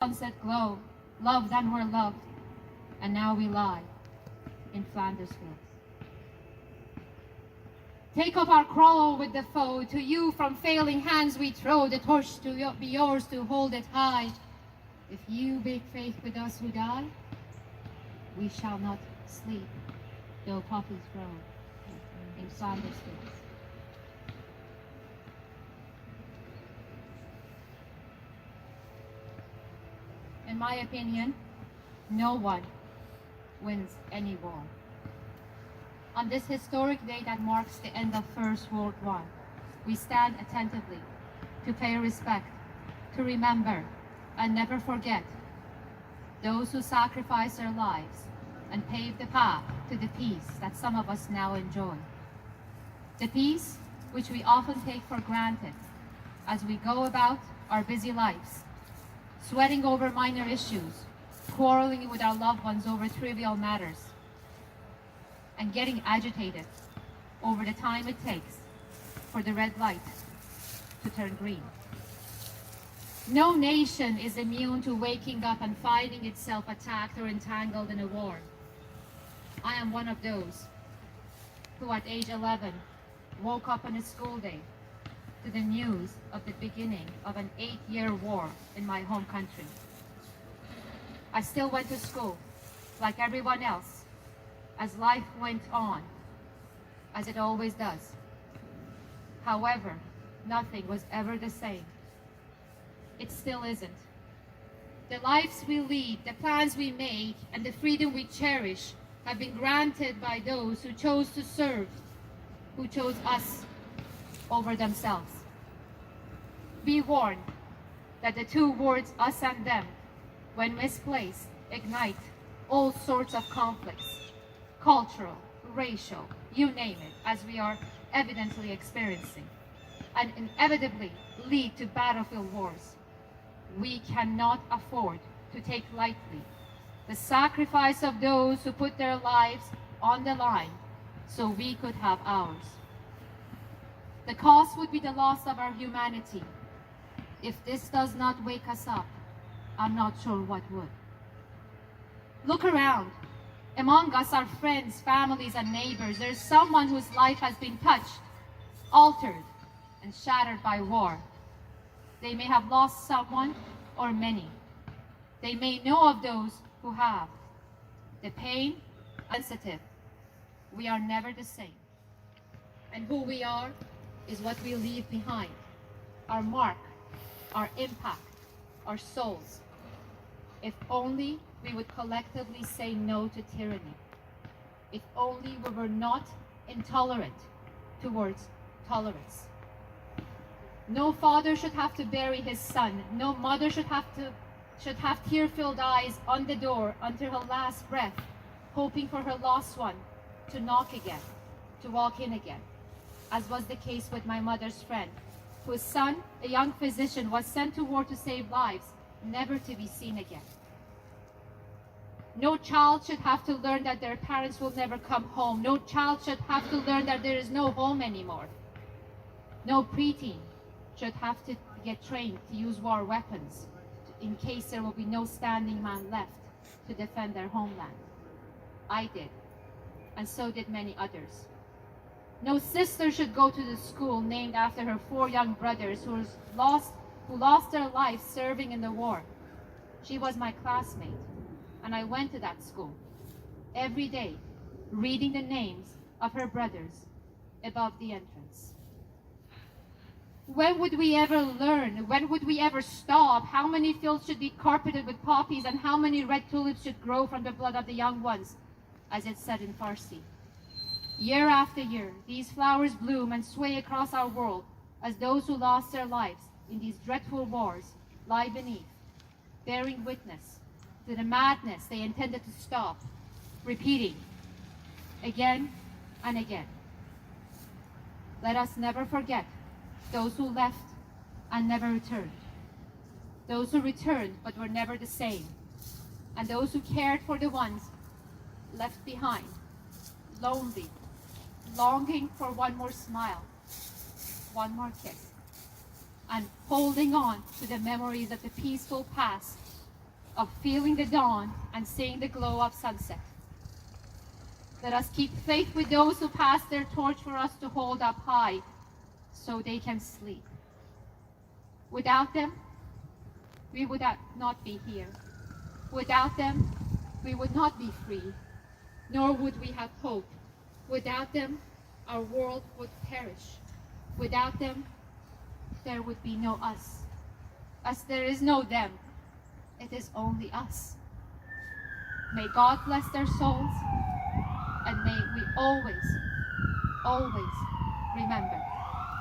sunset glow, loved and were loved, and now we lie in Flanders Fields. Take up our quarrel with the foe, to you from failing hands we throw the torch to be yours to hold it high. If you make faith with us who die, we shall not sleep, though poppies grow in Flanders Fields. In my opinion, no one wins any war. On this historic day that marks the end of First World War, we stand attentively to pay respect, to remember, and never forget those who sacrificed their lives and paved the path to the peace that some of us now enjoy. The peace which we often take for granted as we go about our busy lives, sweating over minor issues, quarreling with our loved ones over trivial matters, and getting agitated over the time it takes for the red light to turn green. No nation is immune to waking up and finding itself attacked or entangled in a war. I am one of those who at age 11 woke up on a school day to the news of the beginning of an 8-year war in my home country. I still went to school like everyone else, as life went on, as it always does. However, nothing was ever the same. It still isn't. The lives we lead, the plans we make, and the freedom we cherish have been granted by those who chose to serve, who chose us over themselves. Be warned that the two words us and them, when misplaced, ignite all sorts of conflicts, cultural, racial, you name it, as we are evidently experiencing, and inevitably lead to battlefield wars. We cannot afford to take lightly the sacrifice of those who put their lives on the line so we could have ours. The cost would be the loss of our humanity. If this does not wake us up, I'm not sure what would. Look around. Among us, our friends, families, and neighbors, there's someone whose life has been touched, altered, and shattered by war. They may have lost someone or many. They may know of those who have. The pain, sensitive. We are never the same. And who we are is what we leave behind. Our mark, our impact, our souls. If only we would collectively say no to tyranny. If only we were not intolerant towards tolerance. No father should have to bury his son. No mother should have tear-filled eyes on the door until her last breath, hoping for her lost one to knock again, to walk in again, as was the case with my mother's friend, whose son, a young physician, was sent to war to save lives, never to be seen again. No child should have to learn that their parents will never come home. No child should have to learn that there is no home anymore. No preteen should have to get trained to use war weapons in case there will be no standing man left to defend their homeland. I did, and so did many others. No sister should go to the school named after her 4 young brothers who lost their lives serving in the war. She was my classmate, and I went to that school every day, reading the names of her brothers above the entrance. When would we ever learn? When would we ever stop? How many fields should be carpeted with poppies, and how many red tulips should grow from the blood of the young ones, as it's said in Farsi? Year after year, these flowers bloom and sway across our world as those who lost their lives in these dreadful wars lie beneath, bearing witness to the madness they intended to stop, repeating again and again. Let us never forget those who left and never returned, those who returned but were never the same, and those who cared for the ones left behind, lonely, longing for one more smile, one more kiss, and holding on to the memories of the peaceful past of feeling the dawn and seeing the glow of sunset. Let us keep faith with those who pass their torch for us to hold up high so they can sleep. Without them, we would not be here. Without them, we would not be free, nor would we have hope. Without them, our world would perish. Without them, there would be no us. As there is no them, it is only us. May God bless their souls, and may we always, always remember